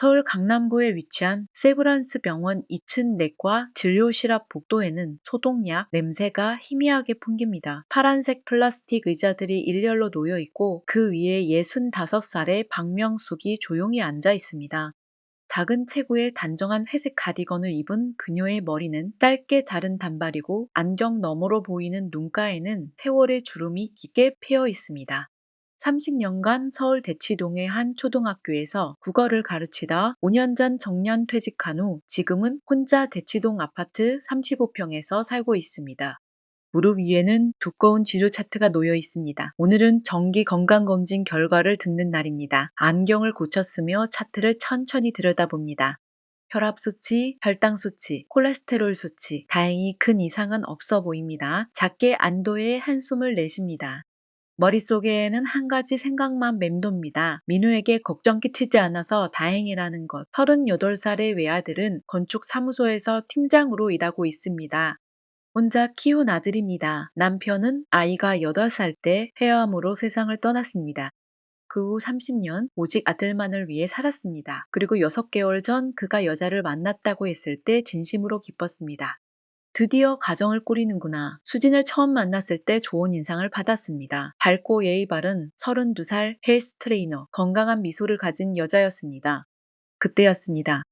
서울 강남구에 위치한 세브란스 병원 2층 내과 진료실 앞 복도에는 소독약 냄새가 희미하게 풍깁니다. 파란색 플라스틱 의자들이 일렬로 놓여 있고 그 위에 65살의 박명숙이 조용히 앉아 있습니다. 작은 체구에 단정한 회색 가디건을 입은 그녀의 머리는 짧게 자른 단발이고 안경 너머로 보이는 눈가에는 세월의 주름이 깊게 패여 있습니다. 30년간 서울 대치동의 한 초등학교에서 국어를 가르치다 5년 전 정년 퇴직한 후 지금은 혼자 대치동 아파트 35평에서 살고 있습니다. 무릎 위에는 두꺼운 진료 차트가 놓여 있습니다. 오늘은 정기 건강검진 결과를 듣는 날입니다. 안경을 고쳤으며 차트를 천천히 들여다봅니다. 혈압 수치, 혈당 수치, 콜레스테롤 수치, 다행히 큰 이상은 없어 보입니다. 작게 안도의 한숨을 내쉽니다. 머릿속에는 한 가지 생각만 맴돕니다. 민우에게 걱정 끼치지 않아서 다행이라는 것. 38살의 외아들은 건축사무소에서 팀장으로 일하고 있습니다. 혼자 키운 아들입니다. 남편은 아이가 8살 때 폐암으로 세상을 떠났습니다. 그 후 30년 오직 아들만을 위해 살았습니다. 그리고 6개월 전 그가 여자를 만났다고 했을 때 진심으로 기뻤습니다. 드디어 가정을 꾸리는구나. 수진을 처음 만났을 때 좋은 인상을 받았습니다. 밝고 예의 바른 32살 헬스 트레이너, 건강한 미소를 가진 여자였습니다. 그때였습니다.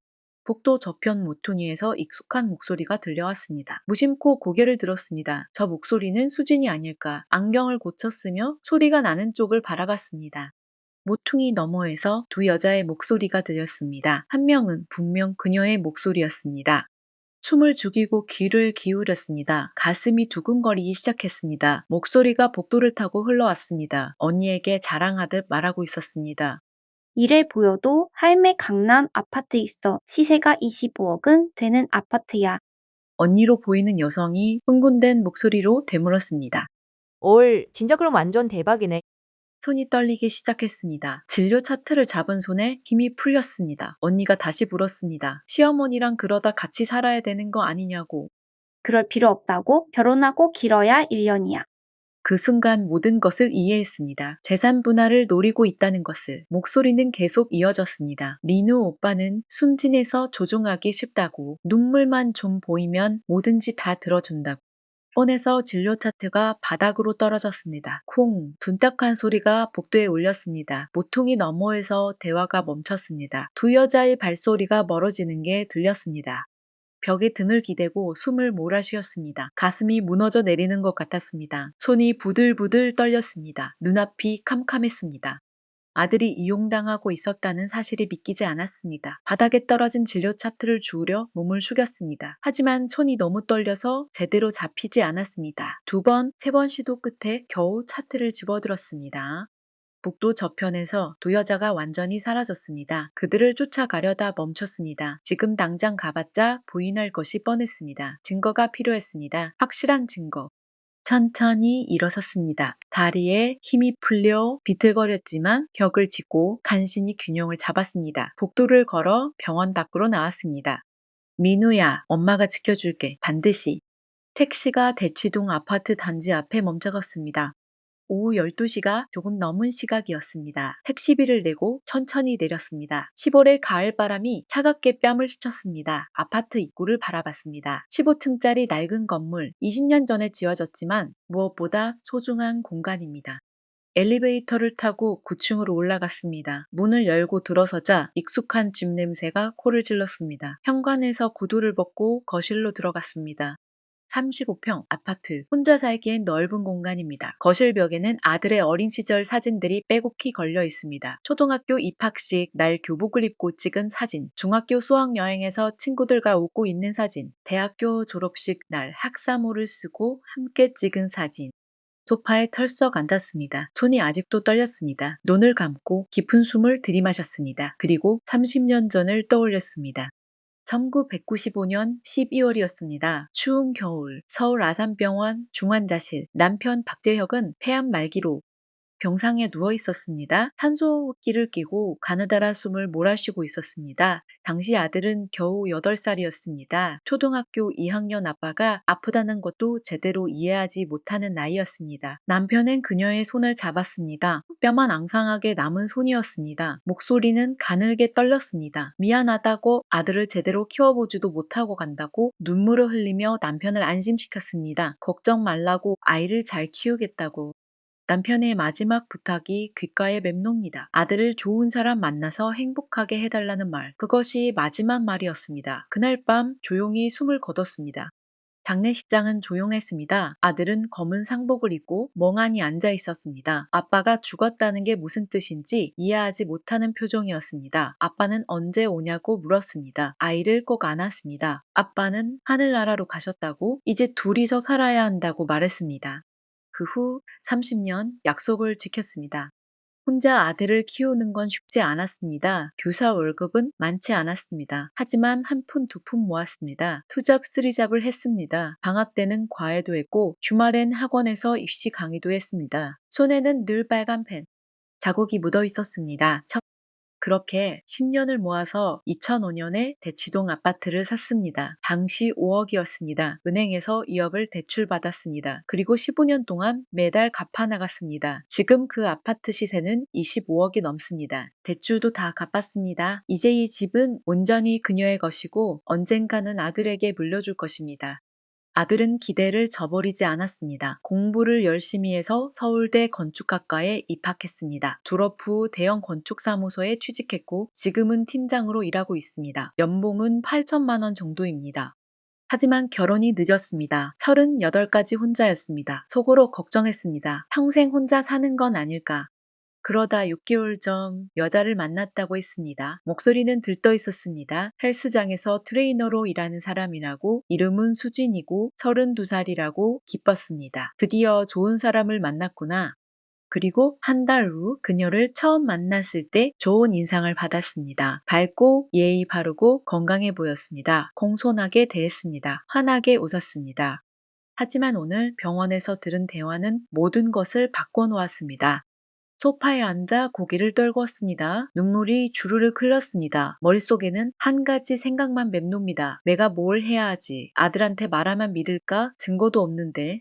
복도 저편 모퉁이에서 익숙한 목소리가 들려왔습니다. 무심코 고개를 들었습니다. 저 목소리는 수진이 아닐까. 안경을 고쳤으며 소리가 나는 쪽을 바라봤습니다. 모퉁이 너머에서 두 여자의 목소리가 들렸습니다. 한 명은 분명 그녀의 목소리였습니다. 숨을 죽이고 귀를 기울였습니다. 가슴이 두근거리기 시작했습니다. 목소리가 복도를 타고 흘러왔습니다. 언니에게 자랑하듯 말하고 있었습니다. 이래 보여도 할매 강남 아파트 있어. 시세가 25억은 되는 아파트야. 언니로 보이는 여성이 흥분된 목소리로 되물었습니다. 진짜 그럼 완전 대박이네. 손이 떨리기 시작했습니다. 진료 차트를 잡은 손에 힘이 풀렸습니다. 언니가 다시 물었습니다. 시어머니랑 그러다 같이 살아야 되는 거 아니냐고. 그럴 필요 없다고? 결혼하고 길어야 1년이야. 그 순간 모든 것을 이해했습니다. 재산 분할을 노리고 있다는 것을. 목소리는 계속 이어졌습니다. 리누 오빠는 순진해서 조종하기 쉽다고. 눈물만 좀 보이면 뭐든지 다 들어준다고. 폰에서 진료 차트가 바닥으로 떨어졌습니다. 콩, 둔탁한 소리가 복도에 울렸습니다. 모퉁이 너머에서 대화가 멈췄습니다. 두 여자의 발소리가 멀어지는 게 들렸습니다. 벽에 등을 기대고 숨을 몰아쉬었습니다. 가슴이 무너져 내리는 것 같았습니다. 손이 부들부들 떨렸습니다. 눈앞이 캄캄했습니다. 아들이 이용당하고 있었다는 사실이 믿기지 않았습니다. 바닥에 떨어진 진료 차트를 주우려 몸을 숙였습니다. 하지만 손이 너무 떨려서 제대로 잡히지 않았습니다. 2번, 3번 시도 끝에 겨우 차트를 집어들었습니다. 복도 저편에서 두 여자가 완전히 사라졌습니다. 그들을 쫓아가려다 멈췄습니다. 지금 당장 가봤자 부인할 것이 뻔했습니다. 증거가 필요했습니다. 확실한 증거. 천천히 일어섰습니다. 다리에 힘이 풀려 비틀거렸지만 벽을 짚고 간신히 균형을 잡았습니다. 복도를 걸어 병원 밖으로 나왔습니다. 민우야, 엄마가 지켜줄게. 반드시. 택시가 대치동 아파트 단지 앞에 멈춰섰습니다. 오후 12시가 조금 넘은 시각이었습니다. 택시비를 내고 천천히 내렸습니다. 10월의 가을바람이 차갑게 뺨을 스쳤습니다. 아파트 입구를 바라봤습니다. 15층짜리 낡은 건물, 20년 전에 지어졌지만 무엇보다 소중한 공간입니다. 엘리베이터를 타고 9층으로 올라갔습니다. 문을 열고 들어서자 익숙한 집 냄새가 코를 찔렀습니다. 현관에서 구두를 벗고 거실로 들어갔습니다. 35평 아파트, 혼자 살기엔 넓은 공간입니다. 거실 벽에는 아들의 어린 시절 사진들이 빼곡히 걸려 있습니다. 초등학교 입학식 날 교복을 입고 찍은 사진, 중학교 수학여행에서 친구들과 웃고 있는 사진, 대학교 졸업식 날 학사모를 쓰고 함께 찍은 사진. 소파에 털썩 앉았습니다. 손이 아직도 떨렸습니다. 눈을 감고 깊은 숨을 들이마셨습니다. 그리고 30년 전을 떠올렸습니다. 1995년 12월이었습니다. 추운 겨울, 서울 아산병원 중환자실, 남편 박재혁은 폐암 말기로 병상에 누워 있었습니다. 산소호흡기를 끼고 가느다란 숨을 몰아쉬고 있었습니다. 당시 아들은 겨우 8살이었습니다. 초등학교 2학년 아빠가 아프다는 것도 제대로 이해하지 못하는 나이였습니다. 남편은 그녀의 손을 잡았습니다. 뼈만 앙상하게 남은 손이었습니다. 목소리는 가늘게 떨렸습니다. 미안하다고 아들을 제대로 키워보지도 못하고 간다고 눈물을 흘리며 남편을 안심시켰습니다. 걱정 말라고 아이를 잘 키우겠다고. 남편의 마지막 부탁이 귓가에 맴돕니다. 아들을 좋은 사람 만나서 행복하게 해달라는 말. 그것이 마지막 말이었습니다. 그날 밤 조용히 숨을 거뒀습니다. 장례식장은 조용했습니다. 아들은 검은 상복을 입고 멍하니 앉아 있었습니다. 아빠가 죽었다는 게 무슨 뜻인지 이해하지 못하는 표정이었습니다. 아빠는 언제 오냐고 물었습니다. 아이를 꼭 안았습니다. 아빠는 하늘나라로 가셨다고 이제 둘이서 살아야 한다고 말했습니다. 그 후 30년 약속을 지켰습니다. 혼자 아들을 키우는 건 쉽지 않았습니다. 교사 월급은 많지 않았습니다. 하지만 한 푼, 두 푼 모았습니다. 투잡, 쓰리잡을 했습니다. 방학 때는 과외도 했고 주말엔 학원에서 입시 강의도 했습니다. 손에는 늘 빨간 펜, 자국이 묻어 있었습니다. 그렇게 10년을 모아서 2005년에 대치동 아파트를 샀습니다. 당시 5억이었습니다. 은행에서 2억을 대출받았습니다. 그리고 15년 동안 매달 갚아나갔습니다. 지금 그 아파트 시세는 25억이 넘습니다. 대출도 다 갚았습니다. 이제 이 집은 온전히 그녀의 것이고 언젠가는 아들에게 물려줄 것입니다. 아들은 기대를 저버리지 않았습니다. 공부를 열심히 해서 서울대 건축학과에 입학했습니다. 졸업 후 대형 건축사무소에 취직했고 지금은 팀장으로 일하고 있습니다. 연봉은 8천만 원 정도입니다. 하지만 결혼이 늦었습니다. 38까지 혼자였습니다. 속으로 걱정했습니다. 평생 혼자 사는 건 아닐까. 그러다 6개월 전 여자를 만났다고 했습니다. 목소리는 들떠 있었습니다. 헬스장에서 트레이너로 일하는 사람이라고, 이름은 수진이고 32살이라고 기뻤습니다. 드디어 좋은 사람을 만났구나. 그리고 한 달 후 그녀를 처음 만났을 때 좋은 인상을 받았습니다. 밝고 예의 바르고 건강해 보였습니다. 공손하게 대했습니다. 환하게 웃었습니다. 하지만 오늘 병원에서 들은 대화는 모든 것을 바꿔놓았습니다. 소파에 앉아 고개를 떨구었습니다. 눈물이 주르륵 흘렀습니다. 머릿속에는 한 가지 생각만 맴돕니다. 내가 뭘 해야 하지? 아들한테 말하면 믿을까? 증거도 없는데.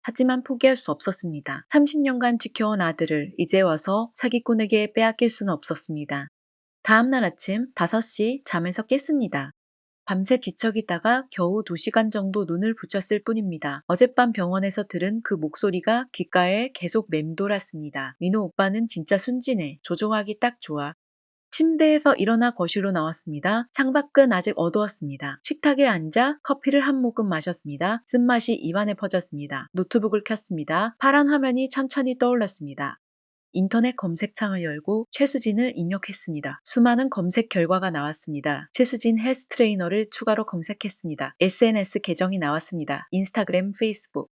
하지만 포기할 수 없었습니다. 30년간 지켜온 아들을 이제 와서 사기꾼에게 빼앗길 수는 없었습니다. 다음날 아침 5시 잠에서 깼습니다. 밤새 뒤척이다가 겨우 2시간 정도 눈을 붙였을 뿐입니다. 어젯밤 병원에서 들은 그 목소리가 귓가에 계속 맴돌았습니다. 민호 오빠는 진짜 순진해. 조종하기 딱 좋아. 침대에서 일어나 거실로 나왔습니다. 창밖은 아직 어두웠습니다. 식탁에 앉아 커피를 한 모금 마셨습니다. 쓴맛이 입안에 퍼졌습니다. 노트북을 켰습니다. 파란 화면이 천천히 떠올랐습니다. 인터넷 검색창을 열고 최수진을 입력했습니다. 수많은 검색 결과가 나왔습니다. 최수진 헬스 트레이너를 추가로 검색했습니다. SNS 계정이 나왔습니다. 인스타그램, 페이스북.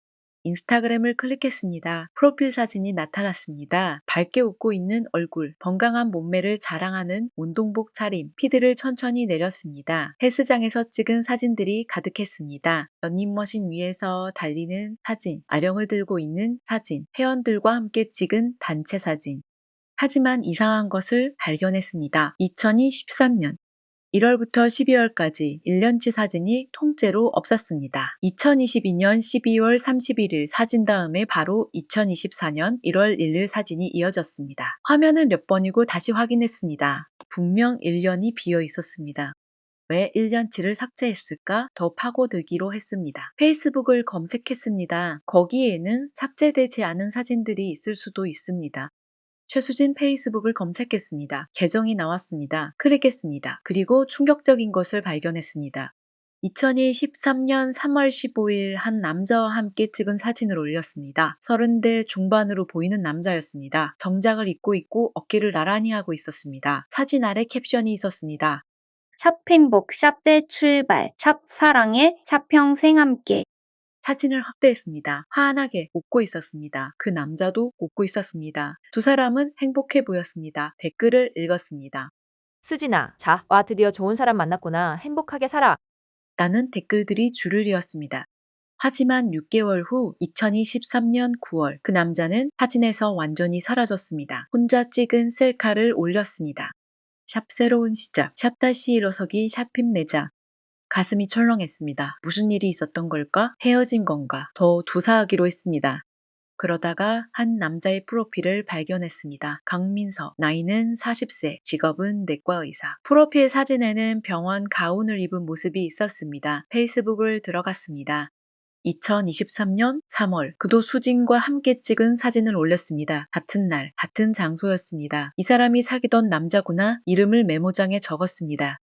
인스타그램을 클릭했습니다. 프로필 사진이 나타났습니다. 밝게 웃고 있는 얼굴, 건강한 몸매를 자랑하는 운동복 차림, 피드를 천천히 내렸습니다. 헬스장에서 찍은 사진들이 가득했습니다. 런닝머신 위에서 달리는 사진, 아령을 들고 있는 사진, 회원들과 함께 찍은 단체 사진. 하지만 이상한 것을 발견했습니다. 2023년 1월부터 12월까지 1년치 사진이 통째로 없었습니다. 2022년 12월 31일 사진 다음에 바로 2024년 1월 1일 사진이 이어졌습니다. 화면을 몇 번이고 다시 확인했습니다. 분명 1년이 비어 있었습니다. 왜 1년치를 삭제했을까? 더 파고들기로 했습니다. 페이스북을 검색했습니다. 거기에는 삭제되지 않은 사진들이 있을 수도 있습니다. 최수진 페이스북을 검색했습니다. 계정이 나왔습니다. 클릭했습니다. 그리고 충격적인 것을 발견했습니다. 2023년 3월 15일 한 남자와 함께 찍은 사진을 올렸습니다. 30대 중반으로 보이는 남자였습니다. 정장을 입고 있고 어깨를 나란히 하고 있었습니다. 사진 아래 캡션이 있었습니다. 샵 행복, 샵 재출발, 샵 사랑해, 샵 평생 함께. 사진을 확대했습니다. 환하게 웃고 있었습니다. 그 남자도 웃고 있었습니다. 두 사람은 행복해 보였습니다. 댓글을 읽었습니다. 수진아, 자, 와 드디어 좋은 사람 만났구나. 행복하게 살아. 라는 댓글들이 줄을 이었습니다. 하지만 6개월 후 2023년 9월 그 남자는 사진에서 완전히 사라졌습니다. 혼자 찍은 셀카를 올렸습니다. 샵 새로운 시작, 샵 다시 일어서기, 샵 힘내자. 가슴이 철렁했습니다. 무슨 일이 있었던 걸까? 헤어진 건가? 더 조사하기로 했습니다. 그러다가 한 남자의 프로필을 발견했습니다. 강민석, 나이는 40세, 직업은 내과의사. 프로필 사진에는 병원 가운을 입은 모습이 있었습니다. 페이스북을 들어갔습니다. 2023년 3월, 그도 수진과 함께 찍은 사진을 올렸습니다. 같은 날, 같은 장소였습니다. 이 사람이 사귀던 남자구나. 이름을 메모장에 적었습니다.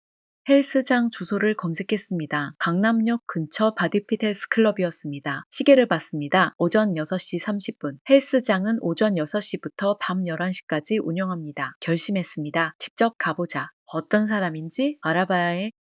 헬스장 주소를 검색했습니다. 강남역 근처 바디핏 헬스클럽이었습니다. 시계를 봤습니다. 오전 6시 30분. 헬스장은 오전 6시부터 밤 11시까지 운영합니다. 결심했습니다. 직접 가보자. 어떤 사람인지 알아봐야 해.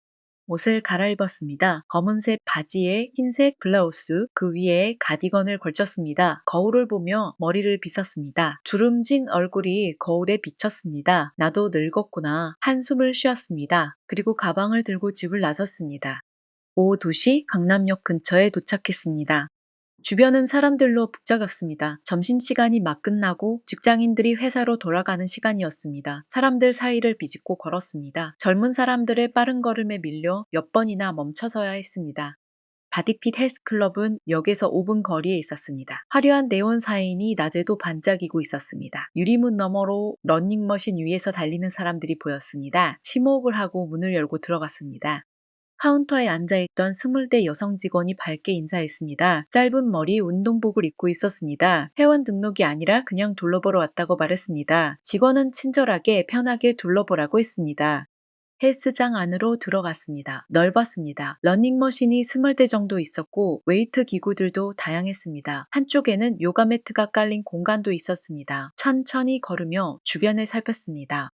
옷을 갈아입었습니다. 검은색 바지에 흰색 블라우스, 그 위에 가디건을 걸쳤습니다. 거울을 보며 머리를 빗었습니다. 주름진 얼굴이 거울에 비쳤습니다. 나도 늙었구나. 한숨을 쉬었습니다. 그리고 가방을 들고 집을 나섰습니다. 오후 2시 강남역 근처에 도착했습니다. 주변은 사람들로 북적였습니다. 점심시간이 막 끝나고 직장인들이 회사로 돌아가는 시간이었습니다. 사람들 사이를 비집고 걸었습니다. 젊은 사람들의 빠른 걸음에 밀려 몇 번이나 멈춰서야 했습니다. 바디핏 헬스클럽은 역에서 5분 거리에 있었습니다. 화려한 네온 사인이 낮에도 반짝이고 있었습니다. 유리문 너머로 러닝머신 위에서 달리는 사람들이 보였습니다. 심호흡을 하고 문을 열고 들어갔습니다. 카운터에 앉아있던 20대 여성 직원이 밝게 인사했습니다. 짧은 머리 운동복을 입고 있었습니다. 회원 등록이 아니라 그냥 둘러보러 왔다고 말했습니다. 직원은 친절하게 편하게 둘러보라고 했습니다. 헬스장 안으로 들어갔습니다. 넓었습니다. 러닝머신이 20대 정도 있었고 웨이트 기구들도 다양했습니다. 한쪽에는 요가 매트가 깔린 공간도 있었습니다. 천천히 걸으며 주변을 살폈습니다.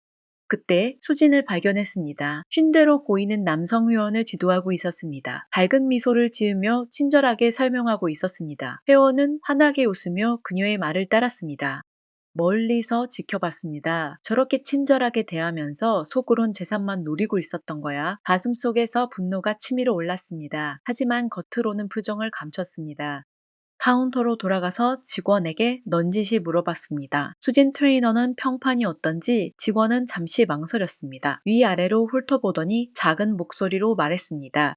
그때 수진을 발견했습니다. 쉰대로 보이는 남성 회원을 지도하고 있었습니다. 밝은 미소를 지으며 친절하게 설명하고 있었습니다. 회원은 환하게 웃으며 그녀의 말을 따랐습니다. 멀리서 지켜봤습니다. 저렇게 친절하게 대하면서 속으론 재산만 노리고 있었던 거야. 가슴속에서 분노가 치밀어 올랐습니다. 하지만 겉으로는 표정을 감췄습니다. 카운터로 돌아가서 직원에게 넌지시 물어봤습니다. 수진 트레이너는 평판이 어떤지 직원은 잠시 망설였습니다. 위아래로 훑어보더니 작은 목소리로 말했습니다.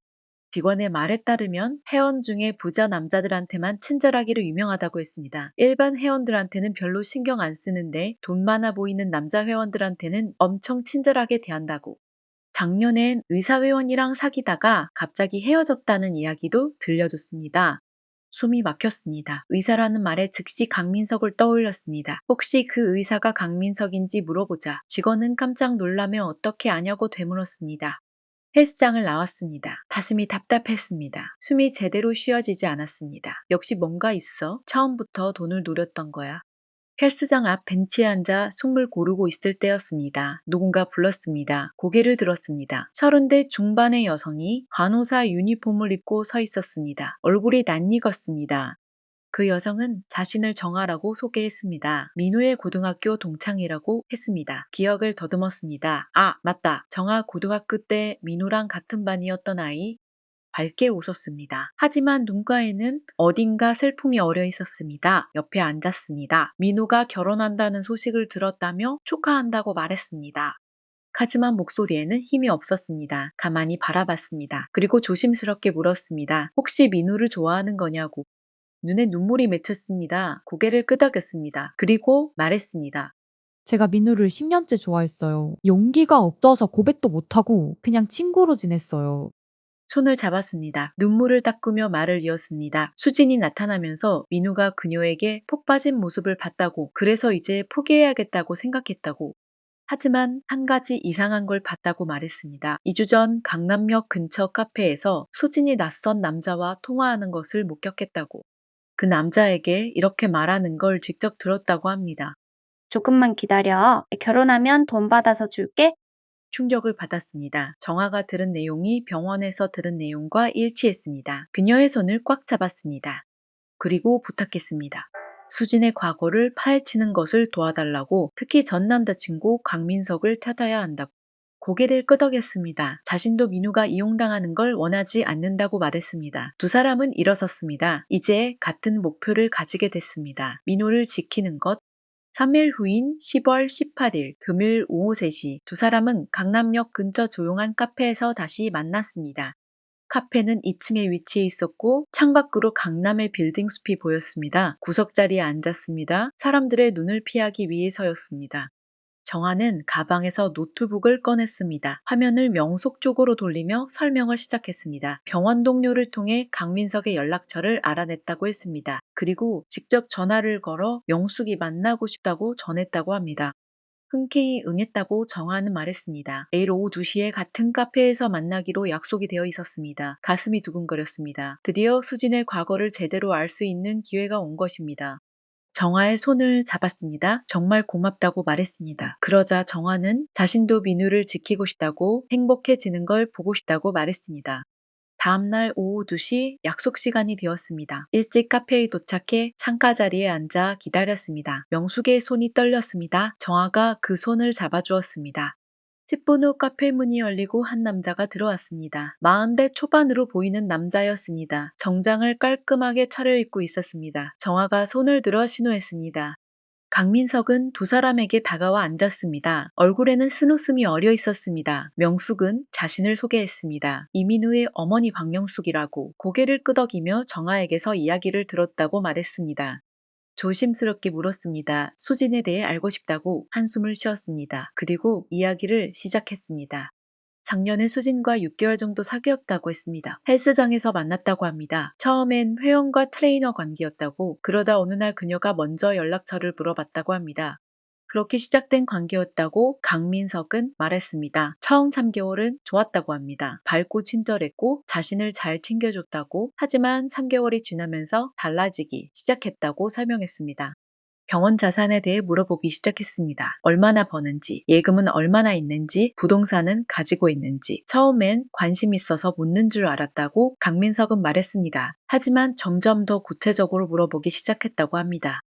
직원의 말에 따르면 회원 중에 부자 남자들한테만 친절하기로 유명하다고 했습니다. 일반 회원들한테는 별로 신경 안 쓰는데 돈 많아 보이는 남자 회원들한테는 엄청 친절하게 대한다고. 작년엔 의사회원이랑 사귀다가 갑자기 헤어졌다는 이야기도 들려줬습니다. 숨이 막혔습니다. 의사라는 말에 즉시 강민석을 떠올렸습니다. 혹시 그 의사가 강민석인지 물어보자 직원은 깜짝 놀라며 어떻게 아냐고 되물었습니다. 헬스장을 나왔습니다. 가슴이 답답했습니다. 숨이 제대로 쉬어지지 않았습니다. 역시 뭔가 있어. 처음부터 돈을 노렸던 거야. 헬스장 앞 벤치에 앉아 숨을 고르고 있을 때였습니다. 누군가 불렀습니다. 고개를 들었습니다. 30대 중반의 여성이 간호사 유니폼을 입고 서 있었습니다. 얼굴이 낯익었습니다. 그 여성은 자신을 정아라고 소개했습니다. 민우의 고등학교 동창이라고 했습니다. 기억을 더듬었습니다. 아, 맞다. 정아 고등학교 때 민우랑 같은 반이었던 아이. 밝게 웃었습니다. 하지만 눈가에는 어딘가 슬픔이 어려 있었습니다. 옆에 앉았습니다. 민우가 결혼한다는 소식을 들었다며 축하한다고 말했습니다. 하지만 목소리에는 힘이 없었습니다. 가만히 바라봤습니다. 그리고 조심스럽게 물었습니다. 혹시 민우를 좋아하는 거냐고. 눈에 눈물이 맺혔습니다. 고개를 끄덕였습니다. 그리고 말했습니다. 제가 민우를 10년째 좋아했어요. 용기가 없어서 고백도 못하고 그냥 친구로 지냈어요. 손을 잡았습니다. 눈물을 닦으며 말을 이었습니다. 수진이 나타나면서 민우가 그녀에게 폭 빠진 모습을 봤다고, 그래서 이제 포기해야겠다고 생각했다고. 하지만 한 가지 이상한 걸 봤다고 말했습니다. 2주 전 강남역 근처 카페에서 수진이 낯선 남자와 통화하는 것을 목격했다고. 그 남자에게 이렇게 말하는 걸 직접 들었다고 합니다. 조금만 기다려. 결혼하면 돈 받아서 줄게. 충격을 받았습니다. 정화가 들은 내용이 병원에서 들은 내용과 일치했습니다. 그녀의 손을 꽉 잡았습니다. 그리고 부탁했습니다. 수진의 과거를 파헤치는 것을 도와달라고, 특히 전 남자친구 강민석을 찾아야 한다고. 고개를 끄덕였습니다. 자신도 민우가 이용당하는 걸 원하지 않는다고 말했습니다. 두 사람은 일어섰습니다. 이제 같은 목표를 가지게 됐습니다. 민우를 지키는 것. 3일 후인 10월 18일 금요일 오후 3시 두 사람은 강남역 근처 조용한 카페에서 다시 만났습니다. 카페는 2층에 위치해 있었고 창밖으로 강남의 빌딩 숲이 보였습니다. 구석자리에 앉았습니다. 사람들의 눈을 피하기 위해서였습니다. 정아는 가방에서 노트북을 꺼냈습니다. 화면을 명속 쪽으로 돌리며 설명을 시작했습니다. 병원 동료를 통해 강민석의 연락처를 알아냈다고 했습니다. 그리고 직접 전화를 걸어 명숙이 만나고 싶다고 전했다고 합니다. 흔쾌히 응했다고 정아는 말했습니다. 내일 오후 2시에 같은 카페에서 만나기로 약속이 되어 있었습니다. 가슴이 두근거렸습니다. 드디어 수진의 과거를 제대로 알 수 있는 기회가 온 것입니다. 정아의 손을 잡았습니다. 정말 고맙다고 말했습니다. 그러자 정아는 자신도 민우를 지키고 싶다고 행복해지는 걸 보고 싶다고 말했습니다. 다음날 오후 2시 약속 시간이 되었습니다. 일찍 카페에 도착해 창가 자리에 앉아 기다렸습니다. 명숙의 손이 떨렸습니다. 정아가 그 손을 잡아주었습니다. 10분 후 카페 문이 열리고 한 남자가 들어왔습니다. 40대 초반으로 보이는 남자였습니다. 정장을 깔끔하게 차려입고 있었습니다. 정아가 손을 들어 신호했습니다. 강민석은 두 사람에게 다가와 앉았습니다. 얼굴에는 쓴웃음이 어려 있었습니다. 명숙은 자신을 소개했습니다. 이민우의 어머니 박명숙이라고 고개를 끄덕이며 정아에게서 이야기를 들었다고 말했습니다. 조심스럽게 물었습니다. 수진에 대해 알고 싶다고 한숨을 쉬었습니다. 그리고 이야기를 시작했습니다. 작년에 수진과 6개월 정도 사귀었다고 했습니다. 헬스장에서 만났다고 합니다. 처음엔 회원과 트레이너 관계였다고, 그러다 어느 날 그녀가 먼저 연락처를 물어봤다고 합니다. 그렇게 시작된 관계였다고 강민석은 말했습니다. 처음 3개월은 좋았다고 합니다. 밝고 친절했고 자신을 잘 챙겨줬다고, 하지만 3개월이 지나면서 달라지기 시작했다고 설명했습니다. 병원 자산에 대해 물어보기 시작했습니다. 얼마나 버는지, 예금은 얼마나 있는지, 부동산은 가지고 있는지. 처음엔 관심 있어서 묻는 줄 알았다고 강민석은 말했습니다. 하지만 점점 더 구체적으로 물어보기 시작했다고 합니다.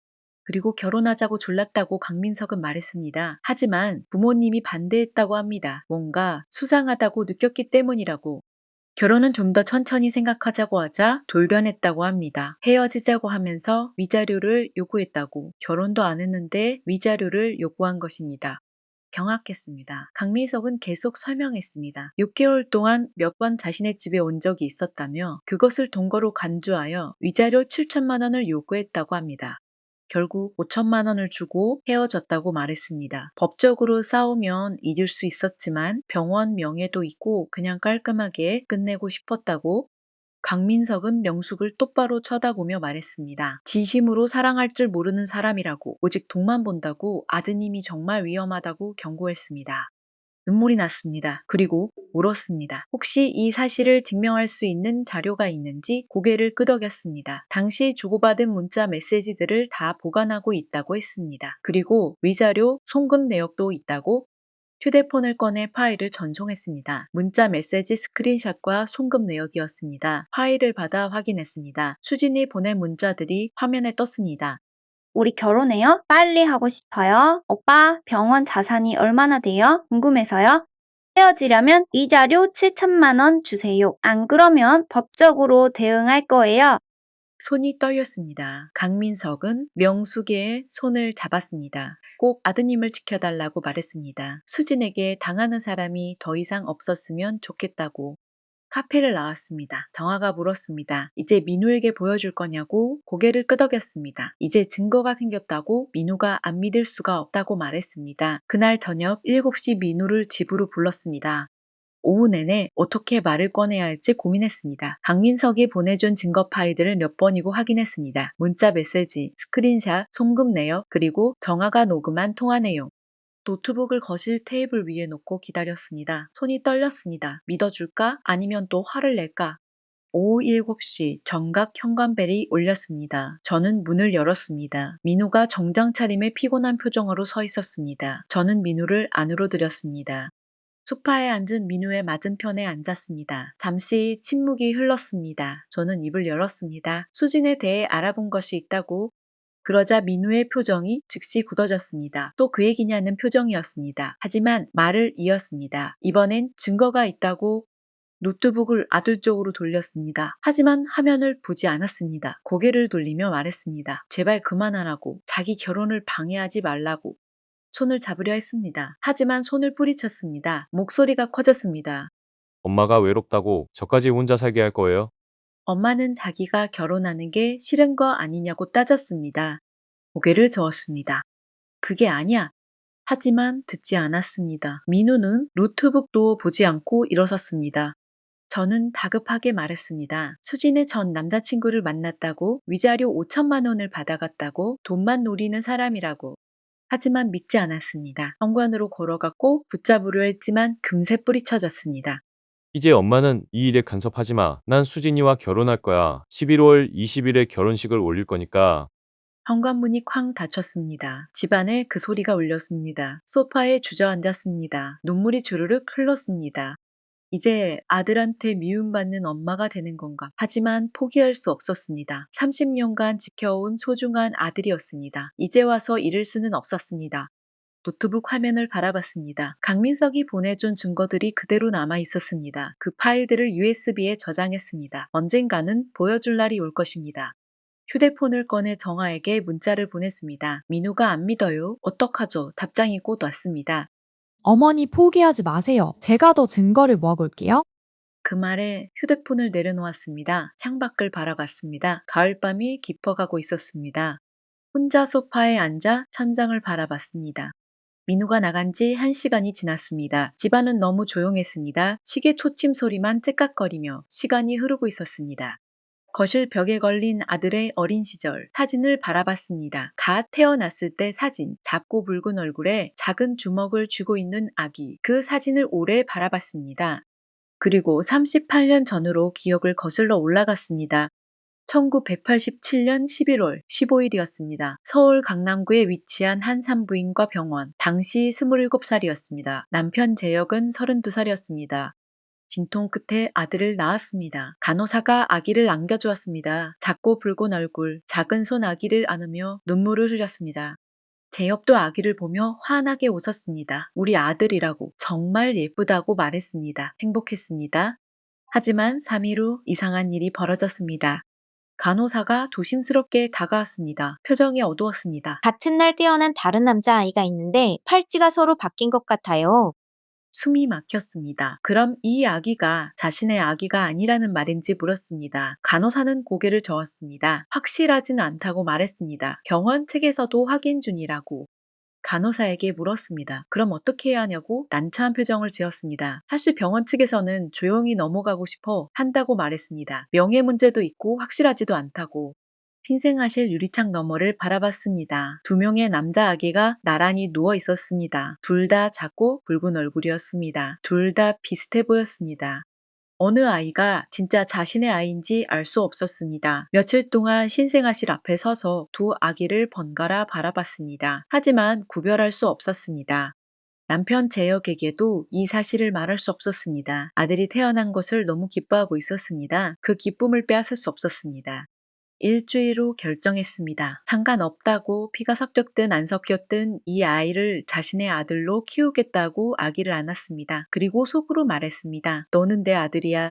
그리고 결혼하자고 졸랐다고 강민석은 말했습니다. 하지만 부모님이 반대했다고 합니다. 뭔가 수상하다고 느꼈기 때문이라고. 결혼은 좀 더 천천히 생각하자고 하자 돌변했다고 합니다. 헤어지자고 하면서 위자료를 요구했다고. 결혼도 안 했는데 위자료를 요구한 것입니다. 경악했습니다. 강민석은 계속 설명했습니다. 6개월 동안 몇 번 자신의 집에 온 적이 있었다며 그것을 동거로 간주하여 위자료 7천만 원을 요구했다고 합니다. 결국 5천만 원을 주고 헤어졌다고 말했습니다. 법적으로 싸우면 잊을 수 있었지만 병원 명예도 있고 그냥 깔끔하게 끝내고 싶었다고 강민석은 명숙을 똑바로 쳐다보며 말했습니다. 진심으로 사랑할 줄 모르는 사람이라고, 오직 돈만 본다고, 아드님이 정말 위험하다고 경고했습니다. 눈물이 났습니다. 그리고 울었습니다. 혹시 이 사실을 증명할 수 있는 자료가 있는지 고개를 끄덕였습니다. 당시 주고받은 문자 메시지들을 다 보관하고 있다고 했습니다. 그리고 위자료, 송금 내역도 있다고 휴대폰을 꺼내 파일을 전송했습니다. 문자 메시지 스크린샷과 송금 내역이었습니다. 파일을 받아 확인했습니다. 수진이 보낸 문자들이 화면에 떴습니다. 우리 결혼해요? 빨리 하고 싶어요. 오빠, 병원 자산이 얼마나 돼요? 궁금해서요. 헤어지려면 위자료 7천만 원 주세요. 안 그러면 법적으로 대응할 거예요. 손이 떨렸습니다. 강민석은 명숙의 손을 잡았습니다. 꼭 아드님을 지켜달라고 말했습니다. 수진에게 당하는 사람이 더 이상 없었으면 좋겠다고. 카페를 나왔습니다. 정아가 물었습니다. 이제 민우에게 보여줄 거냐고 고개를 끄덕였습니다. 이제 증거가 생겼다고 민우가 안 믿을 수가 없다고 말했습니다. 그날 저녁 7시 민우를 집으로 불렀습니다. 오후 내내 어떻게 말을 꺼내야 할지 고민했습니다. 강민석이 보내준 증거 파일들을 몇 번이고 확인했습니다. 문자 메시지, 스크린샷, 송금 내역, 그리고 정아가 녹음한 통화 내용. 노트북을 거실 테이블 위에 놓고 기다렸습니다. 손이 떨렸습니다. 믿어줄까? 아니면 또 화를 낼까? 오후 7시 정각 현관벨이 울렸습니다. 저는 문을 열었습니다. 민우가 정장 차림의 피곤한 표정으로 서 있었습니다. 저는 민우를 안으로 들였습니다. 소파에 앉은 민우의 맞은편에 앉았습니다. 잠시 침묵이 흘렀습니다. 저는 입을 열었습니다. 수진에 대해 알아본 것이 있다고 그러자 민우의 표정이 즉시 굳어졌습니다. 또 그 얘기냐는 표정이었습니다. 하지만 말을 이었습니다. 이번엔 증거가 있다고 노트북을 아들 쪽으로 돌렸습니다. 하지만 화면을 보지 않았습니다. 고개를 돌리며 말했습니다. 제발 그만하라고, 자기 결혼을 방해하지 말라고. 손을 잡으려 했습니다. 하지만 손을 뿌리쳤습니다. 목소리가 커졌습니다. 엄마가 외롭다고 저까지 혼자 살게 할 거예요? 엄마는 자기가 결혼하는 게 싫은 거 아니냐고 따졌습니다. 고개를 저었습니다. 그게 아니야. 하지만 듣지 않았습니다. 민우는 노트북도 보지 않고 일어섰습니다. 저는 다급하게 말했습니다. 수진의 전 남자친구를 만났다고, 위자료 5천만 원을 받아갔다고, 돈만 노리는 사람이라고. 하지만 믿지 않았습니다. 현관으로 걸어갔고 붙잡으려 했지만 금세 뿌리쳐졌습니다. 이제 엄마는 이 일에 간섭하지 마. 난 수진이와 결혼할 거야. 11월 20일에 결혼식을 올릴 거니까. 현관문이 쾅 닫혔습니다. 집안에 그 소리가 울렸습니다. 소파에 주저앉았습니다. 눈물이 주르륵 흘렀습니다. 이제 아들한테 미움받는 엄마가 되는 건가? 하지만 포기할 수 없었습니다. 30년간 지켜온 소중한 아들이었습니다. 이제 와서 잃을 수는 없었습니다. 노트북 화면을 바라봤습니다. 강민석이 보내준 증거들이 그대로 남아 있었습니다. 그 파일들을 USB에 저장했습니다. 언젠가는 보여줄 날이 올 것입니다. 휴대폰을 꺼내 정아에게 문자를 보냈습니다. 민우가 안 믿어요. 어떡하죠? 답장이 곧 왔습니다. 어머니 포기하지 마세요. 제가 더 증거를 모아볼게요. 그 말에 휴대폰을 내려놓았습니다. 창밖을 바라봤습니다. 가을밤이 깊어가고 있었습니다. 혼자 소파에 앉아 천장을 바라봤습니다. 민우가 나간 지 1시간이 지났습니다. 집안은 너무 조용했습니다. 시계 토침 소리만 째깍거리며 시간이 흐르고 있었습니다. 거실 벽에 걸린 아들의 어린 시절 사진을 바라봤습니다. 갓 태어났을 때 사진, 작고 붉은 얼굴에 작은 주먹을 쥐고 있는 아기. 그 사진을 오래 바라봤습니다. 그리고 38년 전으로 기억을 거슬러 올라갔습니다. 1987년 11월 15일이었습니다. 서울 강남구에 위치한 한 산부인과 병원. 당시 27살이었습니다. 남편 재혁은 32살이었습니다. 진통 끝에 아들을 낳았습니다. 간호사가 아기를 안겨주었습니다. 작고 붉은 얼굴, 작은 손 아기를 안으며 눈물을 흘렸습니다. 재혁도 아기를 보며 환하게 웃었습니다. 우리 아들이라고 정말 예쁘다고 말했습니다. 행복했습니다. 하지만 3일 후 이상한 일이 벌어졌습니다. 간호사가 조심스럽게 다가왔습니다. 표정이 어두웠습니다. 같은 날 태어난 다른 남자아이가 있는데 팔찌가 서로 바뀐 것 같아요. 숨이 막혔습니다. 그럼 이 아기가 자신의 아기가 아니라는 말인지 물었습니다. 간호사는 고개를 저었습니다. 확실하진 않다고 말했습니다. 병원 측에서도 확인 중이라고. 간호사에게 물었습니다. 그럼 어떻게 해야 하냐고 난처한 표정을 지었습니다. 사실 병원 측에서는 조용히 넘어가고 싶어 한다고 말했습니다. 명예 문제도 있고 확실하지도 않다고. 신생아실 유리창 너머를 바라봤습니다. 2명의 남자 아기가 나란히 누워 있었습니다. 둘 다 작고 붉은 얼굴이었습니다. 둘 다 비슷해 보였습니다. 어느 아이가 진짜 자신의 아이인지 알 수 없었습니다. 며칠 동안 신생아실 앞에 서서 두 아기를 번갈아 바라봤습니다. 하지만 구별할 수 없었습니다. 남편 재혁에게도 이 사실을 말할 수 없었습니다. 아들이 태어난 것을 너무 기뻐하고 있었습니다. 그 기쁨을 빼앗을 수 없었습니다. 일주일 후 결정했습니다. 상관없다고 피가 섞였든 안 섞였든 이 아이를 자신의 아들로 키우겠다고 아기를 안았습니다. 그리고 속으로 말했습니다. 너는 내 아들이야.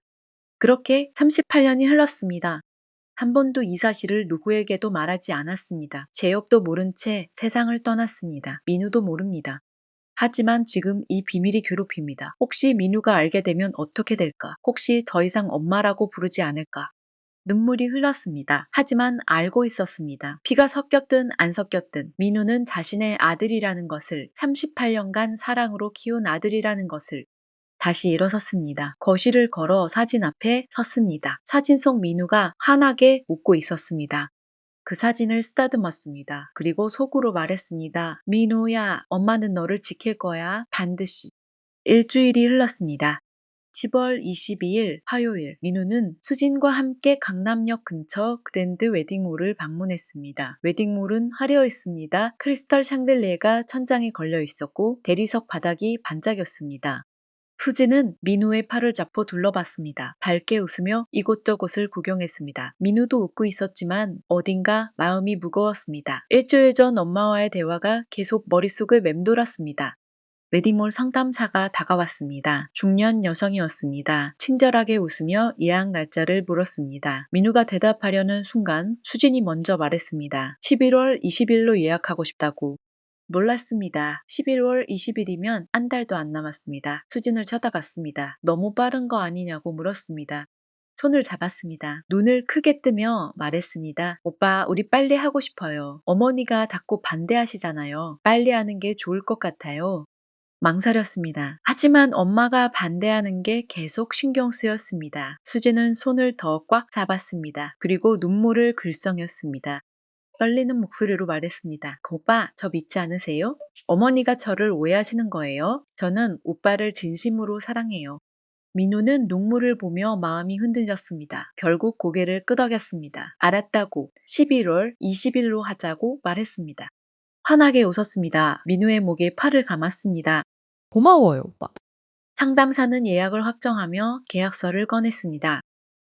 그렇게 38년이 흘렀습니다. 한 번도 이 사실을 누구에게도 말하지 않았습니다. 재혁도 모른 채 세상을 떠났습니다. 민우도 모릅니다. 하지만 지금 이 비밀이 괴롭힙니다. 혹시 민우가 알게 되면 어떻게 될까? 혹시 더 이상 엄마라고 부르지 않을까? 눈물이 흘렀습니다. 하지만 알고 있었습니다. 피가 섞였든 안 섞였든 민우는 자신의 아들이라는 것을, 38년간 사랑으로 키운 아들이라는 것을. 다시 일어섰습니다. 거실을 걸어 사진 앞에 섰습니다. 사진 속 민우가 환하게 웃고 있었습니다. 그 사진을 쓰다듬었습니다. 그리고 속으로 말했습니다. 민우야, 엄마는 너를 지킬 거야. 반드시. 일주일이 흘렀습니다. 10월 22일 화요일, 민우는 수진과 함께 강남역 근처 그랜드 웨딩몰을 방문했습니다. 웨딩몰은 화려했습니다. 크리스털 샹들리에가 천장에 걸려 있었고 대리석 바닥이 반짝였습니다. 수지는 민우의 팔을 잡고 둘러봤습니다. 밝게 웃으며 이곳저곳을 구경했습니다. 민우도 웃고 있었지만 어딘가 마음이 무거웠습니다. 일주일 전 엄마와의 대화가 계속 머릿속을 맴돌았습니다. 웨딩몰 상담사가 다가왔습니다. 중년 여성이었습니다. 친절하게 웃으며 예약 날짜를 물었습니다. 민우가 대답하려는 순간 수진이 먼저 말했습니다. 11월 20일로 예약하고 싶다고. 몰랐습니다. 11월 20일이면 한 달도 안 남았습니다. 수진을 쳐다봤습니다. 너무 빠른 거 아니냐고 물었습니다. 손을 잡았습니다. 눈을 크게 뜨며 말했습니다. 오빠, 우리 빨리 하고 싶어요. 어머니가 자꾸 반대하시잖아요. 빨리 하는 게 좋을 것 같아요. 망설였습니다. 하지만 엄마가 반대하는 게 계속 신경 쓰였습니다. 수지는 손을 더 꽉 잡았습니다. 그리고 눈물을 글썽였습니다. 떨리는 목소리로 말했습니다. 오빠, 저 믿지 않으세요? 어머니가 저를 오해하시는 거예요. 저는 오빠를 진심으로 사랑해요. 민우는 눈물을 보며 마음이 흔들렸습니다. 결국 고개를 끄덕였습니다. 알았다고 11월 20일로 하자고 말했습니다. 환하게 웃었습니다. 민우의 목에 팔을 감았습니다. 고마워요, 오빠. 상담사는 예약을 확정하며 계약서를 꺼냈습니다.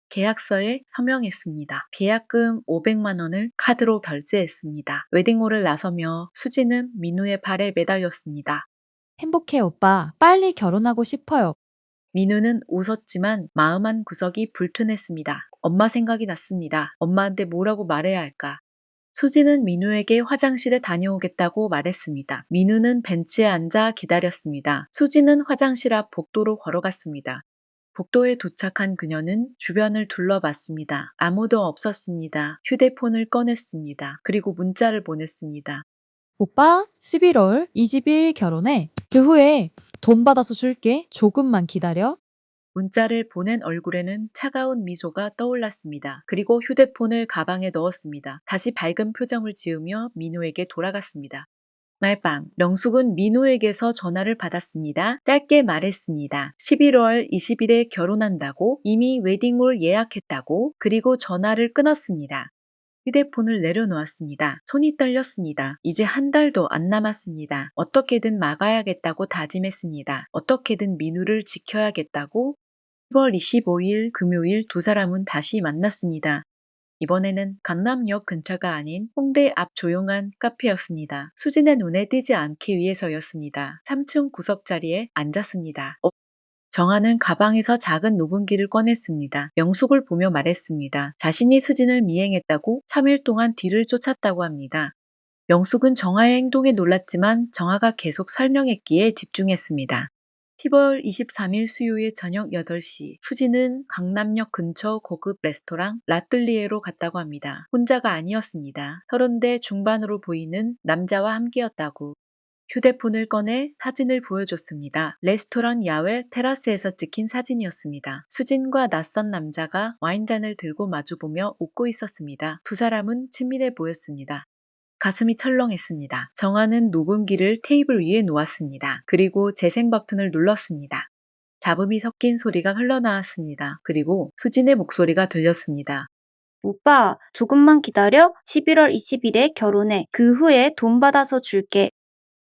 계약서에 서명했습니다. 계약금 500만 원을 카드로 결제했습니다. 웨딩홀을 나서며 수지는 민우의 발에 매달렸습니다. 행복해, 오빠. 빨리 결혼하고 싶어요. 민우는 웃었지만 마음 한 구석이 불편했습니다. 엄마 생각이 났습니다. 엄마한테 뭐라고 말해야 할까? 수지는 민우에게 화장실에 다녀오겠다고 말했습니다. 민우는 벤치에 앉아 기다렸습니다. 수지는 화장실 앞 복도로 걸어갔습니다. 복도에 도착한 그녀는 주변을 둘러봤습니다. 아무도 없었습니다. 휴대폰을 꺼냈습니다. 그리고 문자를 보냈습니다. 오빠, 11월 20일 결혼해. 그 후에 돈 받아서 줄게. 조금만 기다려. 문자를 보낸 얼굴에는 차가운 미소가 떠올랐습니다. 그리고 휴대폰을 가방에 넣었습니다. 다시 밝은 표정을 지으며 민우에게 돌아갔습니다. 말밤, 명숙은 민우에게서 전화를 받았습니다. 짧게 말했습니다. 11월 20일에 결혼한다고, 이미 웨딩홀 예약했다고, 그리고 전화를 끊었습니다. 휴대폰을 내려놓았습니다. 손이 떨렸습니다. 이제 한 달도 안 남았습니다. 어떻게든 막아야겠다고 다짐했습니다. 어떻게든 민우를 지켜야겠다고. 10월 25일 금요일 두 사람은 다시 만났습니다. 이번에는 강남역 근처가 아닌 홍대 앞 조용한 카페였습니다. 수진의 눈에 띄지 않기 위해서였습니다. 3층 구석 자리에 앉았습니다. 정아는 가방에서 작은 녹음기를 꺼냈습니다. 명숙을 보며 말했습니다. 자신이 수진을 미행했다고 3일 동안 뒤를 쫓았다고 합니다. 명숙은 정아의 행동에 놀랐지만 정아가 계속 설명했기에 집중했습니다. 10월 23일 수요일 저녁 8시, 수지는 강남역 근처 고급 레스토랑 라뜰리에로 갔다고 합니다. 혼자가 아니었습니다. 30대 중반으로 보이는 남자와 함께였다고. 휴대폰을 꺼내 사진을 보여줬습니다. 레스토랑 야외 테라스에서 찍힌 사진이었습니다. 수진과 낯선 남자가 와인잔을 들고 마주보며 웃고 있었습니다. 두 사람은 친밀해 보였습니다. 가슴이 철렁했습니다. 정아는 녹음기를 테이블 위에 놓았습니다. 그리고 재생 버튼을 눌렀습니다. 잡음이 섞인 소리가 흘러나왔습니다. 그리고 수진의 목소리가 들렸습니다. 오빠, 조금만 기다려. 11월 20일에 결혼해. 그 후에 돈 받아서 줄게.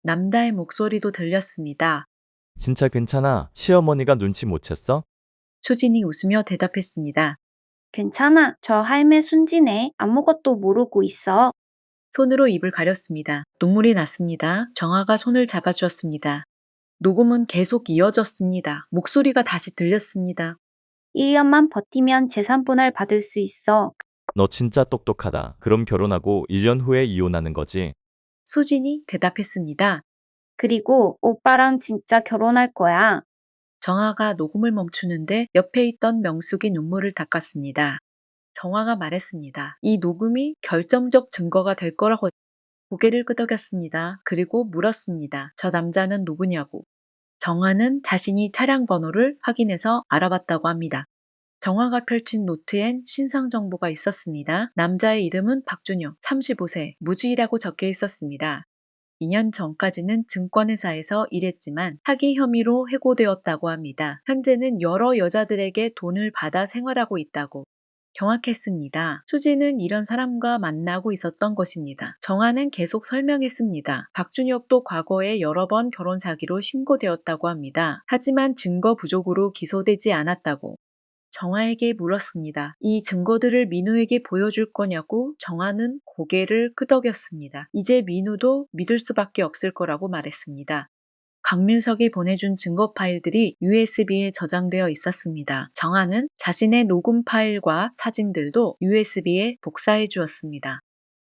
남자의 목소리도 들렸습니다. 진짜 괜찮아. 시어머니가 눈치 못 챘어? 수진이 웃으며 대답했습니다. 괜찮아. 저 할매 순진해. 아무것도 모르고 있어. 손으로 입을 가렸습니다. 눈물이 났습니다. 정아가 손을 잡아주었습니다. 녹음은 계속 이어졌습니다. 목소리가 다시 들렸습니다. 1년만 버티면 재산분할 받을 수 있어. 너 진짜 똑똑하다. 그럼 결혼하고 1년 후에 이혼하는 거지? 수진이 대답했습니다. 그리고 오빠랑 진짜 결혼할 거야. 정아가 녹음을 멈추는데 옆에 있던 명숙이 눈물을 닦았습니다. 정아가 말했습니다. 이 녹음이 결정적 증거가 될 거라고. 고개를 끄덕였습니다. 그리고 물었습니다. 저 남자는 누구냐고. 정아는 자신이 차량 번호를 확인해서 알아봤다고 합니다. 정아가 펼친 노트엔 신상 정보가 있었습니다. 남자의 이름은 박준혁, 35세, 무주이라고 적혀 있었습니다. 2년 전까지는 증권회사에서 일했지만 사기 혐의로 해고되었다고 합니다. 현재는 여러 여자들에게 돈을 받아 생활하고 있다고. 경악했습니다. 수지는 이런 사람과 만나고 있었던 것입니다. 정아는 계속 설명했습니다. 박준혁도 과거에 여러 번 결혼 사기로 신고되었다고 합니다. 하지만 증거 부족으로 기소되지 않았다고. 정아에게 물었습니다. 이 증거들을 민우에게 보여줄 거냐고 정아는 고개를 끄덕였습니다. 이제 민우도 믿을 수밖에 없을 거라고 말했습니다. 강민석이 보내준 증거 파일들이 USB에 저장되어 있었습니다. 정아는 자신의 녹음 파일과 사진들도 USB에 복사해 주었습니다.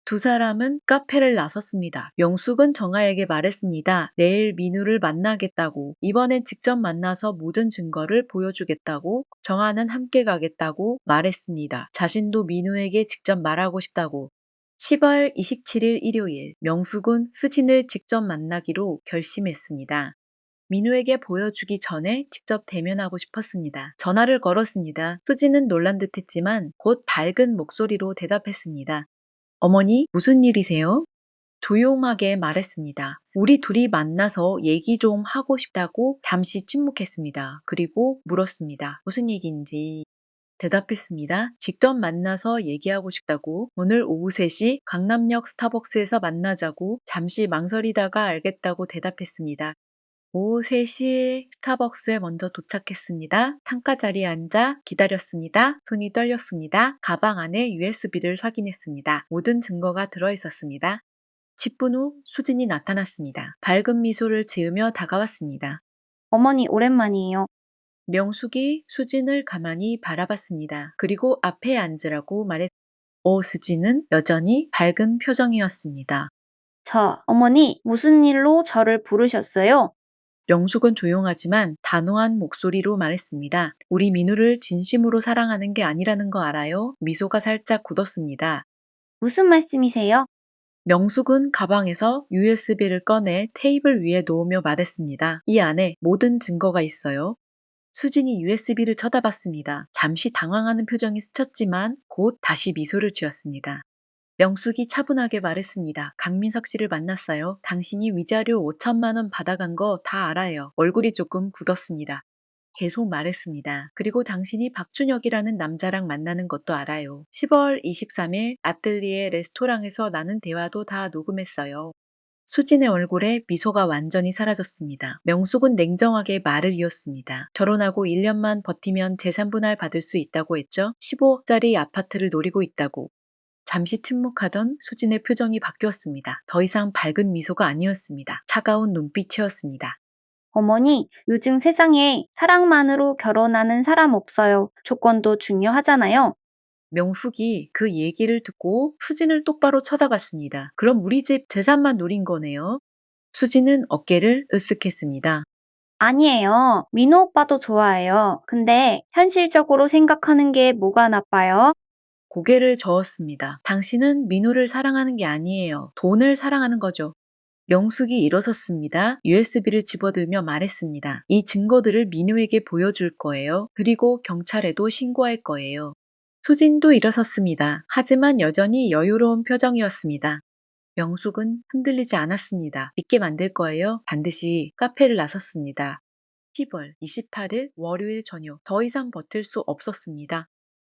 두 사람은 카페를 나섰습니다. 명숙은 정아에게 말했습니다. 내일 민우를 만나겠다고, 이번엔 직접 만나서 모든 증거를 보여주겠다고, 정아는 함께 가겠다고 말했습니다. 자신도 민우에게 직접 말하고 싶다고. 10월 27일 일요일, 명숙은 수진을 직접 만나기로 결심했습니다. 민우에게 보여주기 전에 직접 대면하고 싶었습니다. 전화를 걸었습니다. 수지는 놀란 듯했지만 곧 밝은 목소리로 대답했습니다. 어머니, 무슨 일이세요? 조용하게 말했습니다. 우리 둘이 만나서 얘기 좀 하고 싶다고 잠시 침묵했습니다. 그리고 물었습니다. 무슨 얘기인지. 대답했습니다. 직접 만나서 얘기하고 싶다고. 오늘 오후 3시 강남역 스타벅스에서 만나자고. 잠시 망설이다가 알겠다고 대답했습니다. 오후 3시에 스타벅스에 먼저 도착했습니다. 창가 자리에 앉아 기다렸습니다. 손이 떨렸습니다. 가방 안에 USB를 확인했습니다. 모든 증거가 들어있었습니다. 10분 후 수진이 나타났습니다. 밝은 미소를 지으며 다가왔습니다. 어머니 오랜만이에요. 명숙이 수진을 가만히 바라봤습니다. 그리고 앞에 앉으라고 말했습니다. 수진은 여전히 밝은 표정이었습니다. 어머니 무슨 일로 저를 부르셨어요? 명숙은 조용하지만 단호한 목소리로 말했습니다. 우리 민우를 진심으로 사랑하는 게 아니라는 거 알아요? 미소가 살짝 굳었습니다. 무슨 말씀이세요? 명숙은 가방에서 USB를 꺼내 테이블 위에 놓으며 말했습니다. 이 안에 모든 증거가 있어요. 수진이 USB를 쳐다봤습니다. 잠시 당황하는 표정이 스쳤지만 곧 다시 미소를 지었습니다. 명숙이 차분하게 말했습니다. 강민석 씨를 만났어요. 당신이 위자료 5천만 원 받아간 거 다 알아요. 얼굴이 조금 굳었습니다. 계속 말했습니다. 그리고 당신이 박준혁이라는 남자랑 만나는 것도 알아요. 10월 23일 아틀리에 레스토랑에서 나눈 대화도 다 녹음했어요. 수진의 얼굴에 미소가 완전히 사라졌습니다. 명숙은 냉정하게 말을 이었습니다. 결혼하고 1년만 버티면 재산분할 받을 수 있다고 했죠. 15억짜리 아파트를 노리고 있다고. 잠시 침묵하던 수진의 표정이 바뀌었습니다. 더 이상 밝은 미소가 아니었습니다. 차가운 눈빛이었습니다. 어머니, 요즘 세상에 사랑만으로 결혼하는 사람 없어요. 조건도 중요하잖아요. 명숙이 그 얘기를 듣고 수진을 똑바로 쳐다봤습니다. 그럼 우리 집 재산만 노린 거네요. 수진은 어깨를 으쓱했습니다. 아니에요. 민호 오빠도 좋아해요. 근데 현실적으로 생각하는 게 뭐가 나빠요? 고개를 저었습니다. 당신은 민우를 사랑하는 게 아니에요. 돈을 사랑하는 거죠. 명숙이 일어섰습니다. USB를 집어들며 말했습니다. 이 증거들을 민우에게 보여줄 거예요. 그리고 경찰에도 신고할 거예요. 수진도 일어섰습니다. 하지만 여전히 여유로운 표정이었습니다. 명숙은 흔들리지 않았습니다. 믿게 만들 거예요. 반드시 카페를 나섰습니다. 10월 28일 월요일 저녁 더 이상 버틸 수 없었습니다.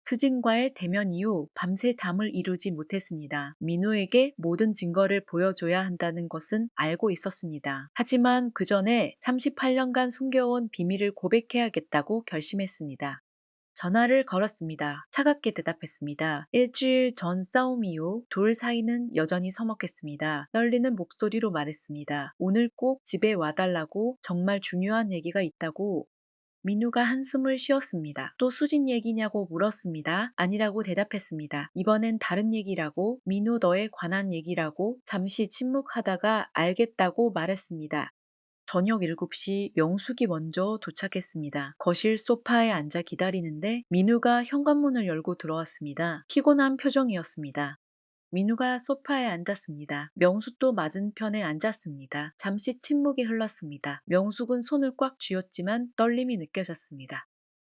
수진과의 대면 이후 밤새 잠을 이루지 못했습니다. 민우에게 모든 증거를 보여줘야 한다는 것은 알고 있었습니다. 하지만 그 전에 38년간 숨겨온 비밀을 고백해야겠다고 결심했습니다. 전화를 걸었습니다. 차갑게 대답했습니다. 일주일 전 싸움 이후 둘 사이는 여전히 서먹했습니다. 떨리는 목소리로 말했습니다. 오늘 꼭 집에 와달라고 정말 중요한 얘기가 있다고. 민우가 한숨을 쉬었습니다. 또 수진 얘기냐고 물었습니다. 아니라고 대답했습니다. 이번엔 다른 얘기라고, 민우 너에 관한 얘기라고 잠시 침묵하다가 알겠다고 말했습니다. 저녁 7시 명숙이 먼저 도착했습니다. 거실 소파에 앉아 기다리는데 민우가 현관문을 열고 들어왔습니다. 피곤한 표정이었습니다. 민우가 소파에 앉았습니다. 명숙도 맞은편에 앉았습니다. 잠시 침묵이 흘렀습니다. 명숙은 손을 꽉 쥐었지만 떨림이 느껴졌습니다.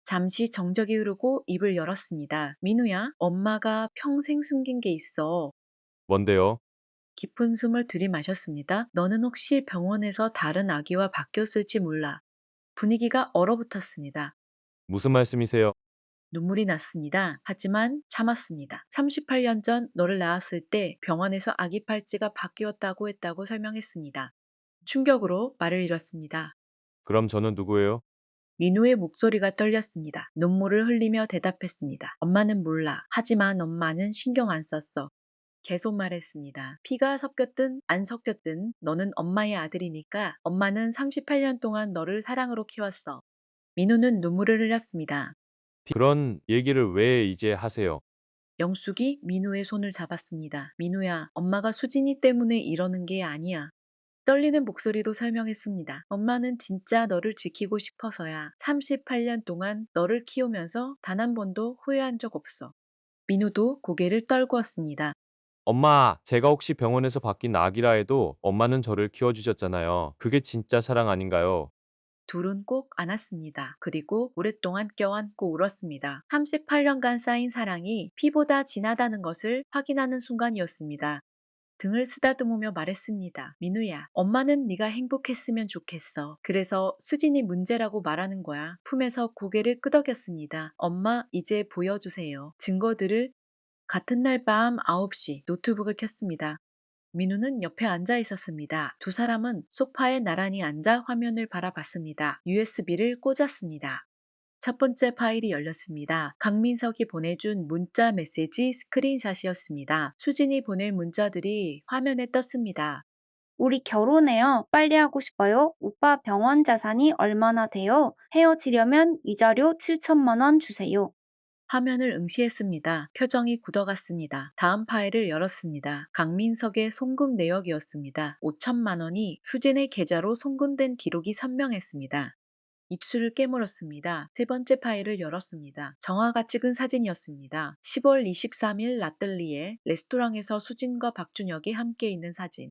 잠시 정적이 흐르고 입을 열었습니다. 민우야, 엄마가 평생 숨긴 게 있어. 뭔데요? 깊은 숨을 들이마셨습니다. 너는 혹시 병원에서 다른 아기와 바뀌었을지 몰라. 분위기가 얼어붙었습니다. 무슨 말씀이세요? 눈물이 났습니다. 하지만 참았습니다. 38년 전 너를 낳았을 때 병원에서 아기 팔찌가 바뀌었다고 했다고 설명했습니다. 충격으로 말을 잃었습니다. 그럼 저는 누구예요? 민우의 목소리가 떨렸습니다. 눈물을 흘리며 대답했습니다. 엄마는 몰라. 하지만 엄마는 신경 안 썼어. 계속 말했습니다. 피가 섞였든 안 섞였든 너는 엄마의 아들이니까 엄마는 38년 동안 너를 사랑으로 키웠어. 민우는 눈물을 흘렸습니다. 그런 얘기를 왜 이제 하세요? 영숙이 민우의 손을 잡았습니다. 민우야, 엄마가 수진이 때문에 이러는 게 아니야. 떨리는 목소리로 설명했습니다. 엄마는 진짜 너를 지키고 싶어서야. 38년 동안 너를 키우면서 단 한 번도 후회한 적 없어. 민우도 고개를 떨구었습니다. 엄마, 제가 혹시 병원에서 바뀐 아기라 해도 엄마는 저를 키워주셨잖아요. 그게 진짜 사랑 아닌가요? 둘은 꼭 안았습니다. 그리고 오랫동안 껴안고 울었습니다. 38년간 쌓인 사랑이 피보다 진하다는 것을 확인하는 순간이었습니다. 등을 쓰다듬으며 말했습니다. 민우야, 엄마는 네가 행복했으면 좋겠어. 그래서 수진이 문제라고 말하는 거야. 품에서 고개를 끄덕였습니다. 엄마, 이제 보여주세요. 증거들을. 같은 날 밤 9시 노트북을 켰습니다. 민우는 옆에 앉아 있었습니다. 두 사람은 소파에 나란히 앉아 화면을 바라봤습니다. USB를 꽂았습니다. 첫 번째 파일이 열렸습니다. 강민석이 보내준 문자 메시지 스크린샷이었습니다. 수진이 보낼 문자들이 화면에 떴습니다. 우리 결혼해요. 빨리 하고 싶어요. 오빠 병원 자산이 얼마나 돼요? 헤어지려면 이자료 7천만 원 주세요. 화면을 응시했습니다. 표정이 굳어갔습니다. 다음 파일을 열었습니다. 강민석의 송금 내역이었습니다. 5천만 원이 수진의 계좌로 송금된 기록이 선명했습니다. 입술을 깨물었습니다. 세 번째 파일을 열었습니다. 정화가 찍은 사진이었습니다. 10월 23일 라뜰리에 레스토랑에서 수진과 박준혁이 함께 있는 사진.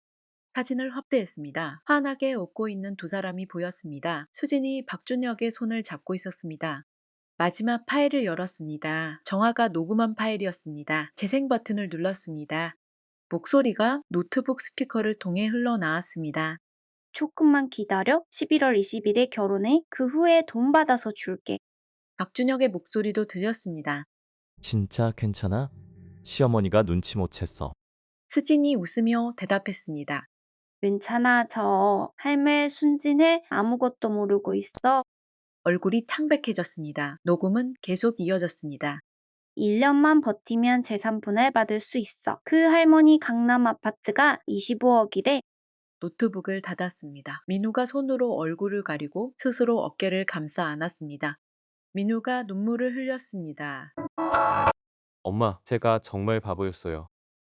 사진을 확대했습니다. 환하게 웃고 있는 두 사람이 보였습니다. 수진이 박준혁의 손을 잡고 있었습니다. 마지막 파일을 열었습니다. 정화가 녹음한 파일이었습니다. 재생 버튼을 눌렀습니다. 목소리가 노트북 스피커를 통해 흘러나왔습니다. 조금만 기다려. 11월 20일에 결혼해. 그 후에 돈 받아서 줄게. 박준혁의 목소리도 들렸습니다. 진짜 괜찮아? 시어머니가 눈치 못 챘어. 수진이 웃으며 대답했습니다. 괜찮아, 저 할매 순진해. 아무것도 모르고 있어. 얼굴이 창백해졌습니다. 녹음은 계속 이어졌습니다. 1년만 버티면 재산 분할 받을 수 있어. 그 할머니 강남 아파트가 25억이래. 노트북을 닫았습니다. 민우가 손으로 얼굴을 가리고 스스로 어깨를 감싸 안았습니다. 민우가 눈물을 흘렸습니다. 엄마, 제가 정말 바보였어요.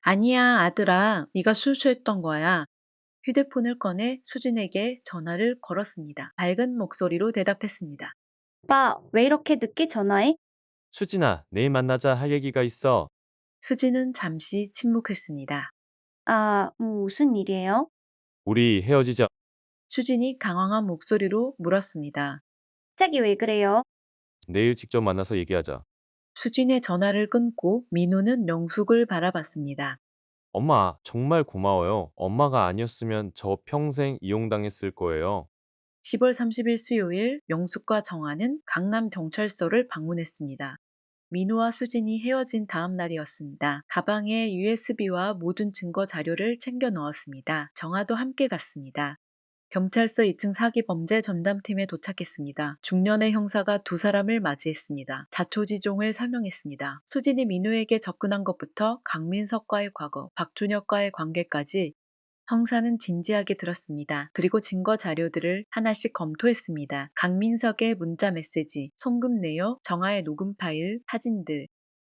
아니야, 아들아. 네가 실수했던 거야. 휴대폰을 꺼내 수진에게 전화를 걸었습니다. 밝은 목소리로 대답했습니다. 오빠, 왜 이렇게 늦게 전화해? 수진아, 내일 만나자 할 얘기가 있어. 수진은 잠시 침묵했습니다. 아, 무슨 일이에요? 우리 헤어지자. 수진이 당황한 목소리로 물었습니다. 갑자기 왜 그래요? 내일 직접 만나서 얘기하자. 수진의 전화를 끊고 민우는 명숙을 바라봤습니다. 엄마, 정말 고마워요. 엄마가 아니었으면 저 평생 이용당했을 거예요. 10월 30일 수요일 명숙과 정아는 강남 경찰서를 방문했습니다. 민우와 수진이 헤어진 다음 날이었습니다. 가방에 USB와 모든 증거 자료를 챙겨 넣었습니다. 정아도 함께 갔습니다. 경찰서 2층 사기범죄 전담팀에 도착했습니다. 중년의 형사가 두 사람을 맞이했습니다. 자초지종을 설명했습니다. 수진이 민우에게 접근한 것부터 강민석과의 과거, 박준혁과의 관계까지 형사는 진지하게 들었습니다. 그리고 증거 자료들을 하나씩 검토했습니다. 강민석의 문자 메시지, 송금 내역, 정화의 녹음 파일, 사진들.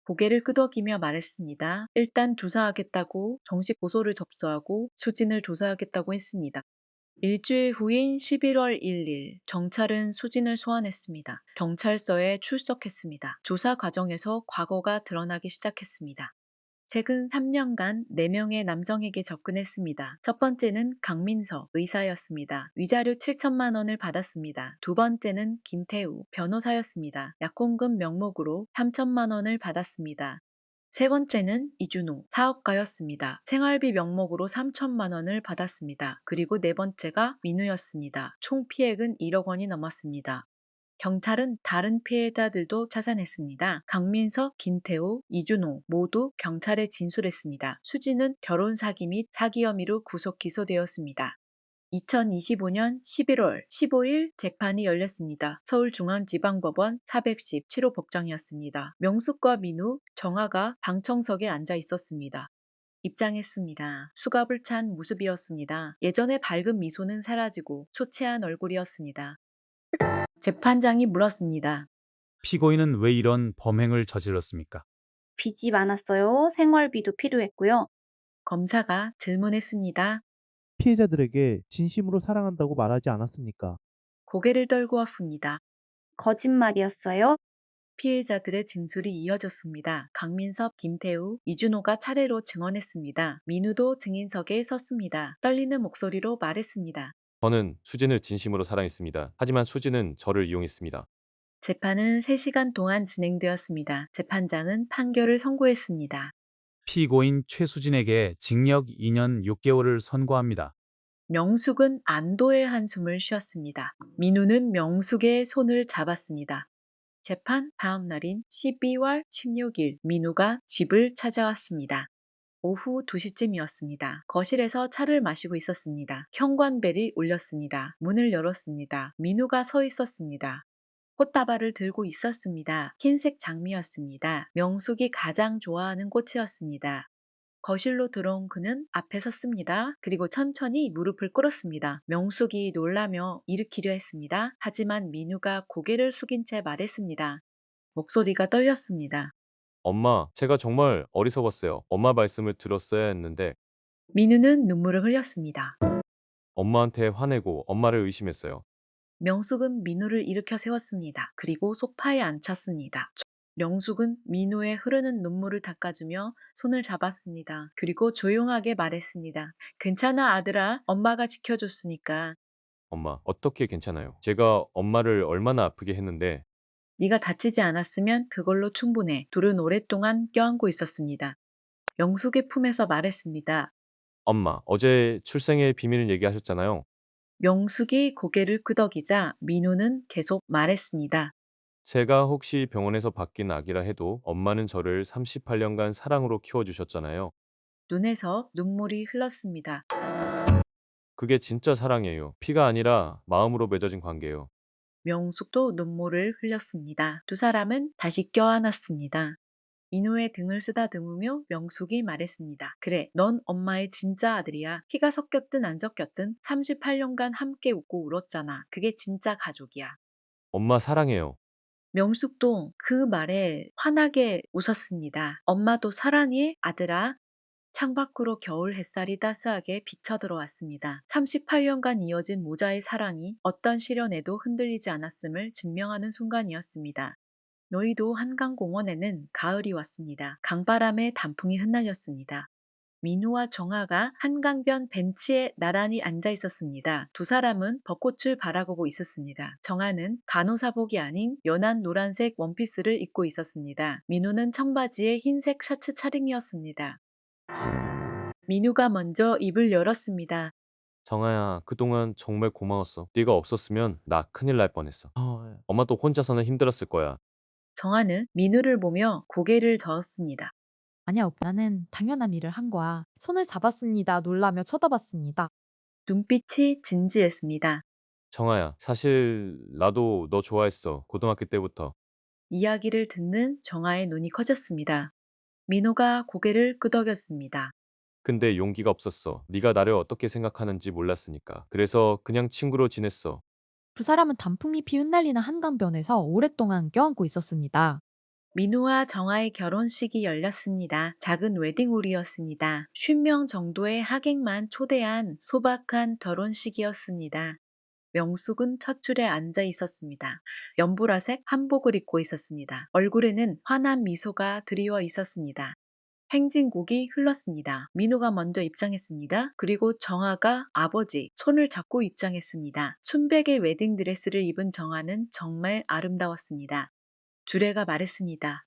고개를 끄덕이며 말했습니다. 일단 조사하겠다고 정식 고소를 접수하고 수진을 조사하겠다고 했습니다. 일주일 후인 11월 1일, 경찰은 수진을 소환했습니다. 경찰서에 출석했습니다. 조사 과정에서 과거가 드러나기 시작했습니다. 최근 3년간 4명의 남성에게 접근했습니다. 첫 번째는 강민석 의사였습니다. 위자료 7천만 원을 받았습니다. 두 번째는 김태우 변호사였습니다. 약혼금 명목으로 3천만 원을 받았습니다. 세 번째는 이준호 사업가였습니다. 생활비 명목으로 3천만 원을 받았습니다. 그리고 네 번째가 민우였습니다. 총 피해액은 1억 원이 넘었습니다. 경찰은 다른 피해자들도 찾아냈습니다. 강민석, 김태우, 이준호 모두 경찰에 진술했습니다. 수지는 결혼 사기 및 사기 혐의로 구속 기소되었습니다. 2025년 11월 15일 재판이 열렸습니다. 서울중앙지방법원 410 7호 법정이었습니다. 명숙과 민우, 정아가 방청석에 앉아 있었습니다. 입장했습니다. 수갑을 찬 모습이었습니다. 예전의 밝은 미소는 사라지고 초췌한 얼굴이었습니다. 재판장이 물었습니다. 피고인은 왜 이런 범행을 저질렀습니까? 빚이 많았어요. 생활비도 필요했고요. 검사가 질문했습니다. 피해자들에게 진심으로 사랑한다고 말하지 않았습니까? 고개를 떨구었습니다. 거짓말이었어요. 피해자들의 진술이 이어졌습니다. 강민섭, 김태우, 이준호가 차례로 증언했습니다. 민우도 증인석에 섰습니다. 떨리는 목소리로 말했습니다. 저는 수진을 진심으로 사랑했습니다. 하지만 수진은 저를 이용했습니다. 재판은 3시간 동안 진행되었습니다. 재판장은 판결을 선고했습니다. 피고인 최수진에게 징역 2년 6개월을 선고합니다. 명숙은 안도의 한숨을 쉬었습니다. 민우는 명숙의 손을 잡았습니다. 재판 다음 날인 12월 16일 민우가 집을 찾아왔습니다. 오후 2시쯤이었습니다. 거실에서 차를 마시고 있었습니다. 현관벨이 울렸습니다. 문을 열었습니다. 민우가 서 있었습니다. 꽃다발을 들고 있었습니다. 흰색 장미였습니다. 명숙이 가장 좋아하는 꽃이었습니다. 거실로 들어온 그는 앞에 섰습니다. 그리고 천천히 무릎을 꿇었습니다. 명숙이 놀라며 일으키려 했습니다. 하지만 민우가 고개를 숙인 채 말했습니다. 목소리가 떨렸습니다. 엄마, 제가 정말 어리석었어요. 엄마 말씀을 들었어야 했는데 민우는 눈물을 흘렸습니다. 엄마한테 화내고 엄마를 의심했어요. 명숙은 민우를 일으켜 세웠습니다. 그리고 소파에 앉혔습니다. 명숙은 민우의 흐르는 눈물을 닦아주며 손을 잡았습니다. 그리고 조용하게 말했습니다. 괜찮아, 아들아. 엄마가 지켜줬으니까. 엄마, 어떻게 괜찮아요? 제가 엄마를 얼마나 아프게 했는데 네가 다치지 않았으면 그걸로 충분해. 둘은 오랫동안 껴안고 있었습니다. 명숙의 품에서 말했습니다. 엄마, 어제 출생의 비밀을 얘기하셨잖아요. 명숙이 고개를 끄덕이자 민우는 계속 말했습니다. 제가 혹시 병원에서 바뀐 아기라 해도 엄마는 저를 38년간 사랑으로 키워주셨잖아요. 눈에서 눈물이 흘렀습니다. 그게 진짜 사랑이에요. 피가 아니라 마음으로 맺어진 관계예요. 명숙도 눈물을 흘렸습니다. 두 사람은 다시 껴안았습니다. 민호의 등을 쓰다듬으며 명숙이 말했습니다. 그래, 넌 엄마의 진짜 아들이야. 피가 섞였든 안 섞였든 38년간 함께 웃고 울었잖아. 그게 진짜 가족이야. 엄마 사랑해요. 명숙도 그 말에 환하게 웃었습니다. 엄마도 사랑해, 아들아. 창밖으로 겨울 햇살이 따스하게 비쳐 들어왔습니다. 38년간 이어진 모자의 사랑이 어떤 시련에도 흔들리지 않았음을 증명하는 순간이었습니다. 여의도 한강공원에는 가을이 왔습니다. 강바람에 단풍이 흩날렸습니다. 민우와 정아가 한강변 벤치에 나란히 앉아 있었습니다. 두 사람은 벚꽃을 바라보고 있었습니다. 정아는 간호사복이 아닌 연한 노란색 원피스를 입고 있었습니다. 민우는 청바지에 흰색 셔츠 차림이었습니다. 민우가 먼저 입을 열었습니다. 정아야, 그동안 정말 고마웠어. 네가 없었으면 나 큰일 날 뻔했어. 엄마도 혼자서는 힘들었을 거야. 정아는 민우를 보며 고개를 저었습니다. 아니야, 오빠. 나는 당연한 일을 한 거야. 손을 잡았습니다. 놀라며 쳐다봤습니다. 눈빛이 진지했습니다. 정아야, 사실 나도 너 좋아했어. 고등학교 때부터. 이야기를 듣는 정아의 눈이 커졌습니다. 민호가 고개를 끄덕였습니다. 근데 용기가 없었어. 네가 나를 어떻게 생각하는지 몰랐으니까. 그래서 그냥 친구로 지냈어. 두 사람은 단풍잎이 흩날리는 한강변에서 오랫동안 껴안고 있었습니다. 민호와 정아의 결혼식이 열렸습니다. 작은 웨딩홀이었습니다. 50명 정도의 하객만 초대한 소박한 결혼식이었습니다. 명숙은 첫 줄에 앉아 있었습니다. 연보라색 한복을 입고 있었습니다. 얼굴에는 환한 미소가 드리워 있었습니다. 행진곡이 흘렀습니다. 민호가 먼저 입장했습니다. 그리고 정아가 아버지 손을 잡고 입장했습니다. 순백의 웨딩드레스를 입은 정아는 정말 아름다웠습니다. 주례가 말했습니다.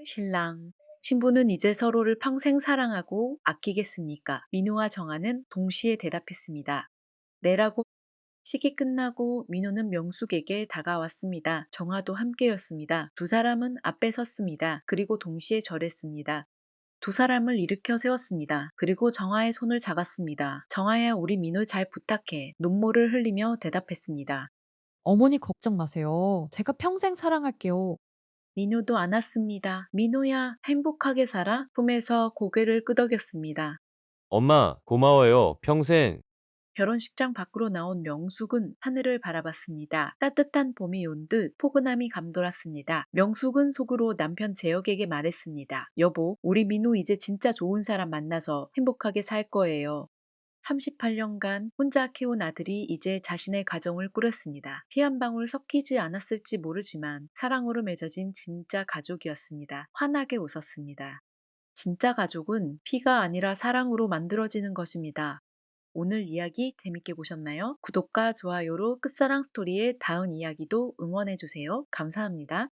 신랑. 신부는 이제 서로를 평생 사랑하고 아끼겠습니까? 민호와 정아는 동시에 대답했습니다. 네라고 식이 끝나고 민호는 명숙에게 다가왔습니다. 정화도 함께였습니다. 두 사람은 앞에 섰습니다. 그리고 동시에 절했습니다. 두 사람을 일으켜 세웠습니다. 그리고 정화의 손을 잡았습니다. 정화야, 우리 민호 잘 부탁해. 눈물을 흘리며 대답했습니다. 어머니 걱정 마세요. 제가 평생 사랑할게요. 민호도 안았습니다. 민호야, 행복하게 살아? 품에서 고개를 끄덕였습니다. 엄마, 고마워요. 평생. 결혼식장 밖으로 나온 명숙은 하늘을 바라봤습니다. 따뜻한 봄이 온 듯 포근함이 감돌았습니다. 명숙은 속으로 남편 재혁에게 말했습니다. 여보, 우리 민호 이제 진짜 좋은 사람 만나서 행복하게 살 거예요. 38년간 혼자 키운 아들이 이제 자신의 가정을 꾸렸습니다. 피 한 방울 섞이지 않았을지 모르지만 사랑으로 맺어진 진짜 가족이었습니다. 환하게 웃었습니다. 진짜 가족은 피가 아니라 사랑으로 만들어지는 것입니다. 오늘 이야기 재밌게 보셨나요? 구독과 좋아요로 끝사랑 스토리의 다음 이야기도 응원해주세요. 감사합니다.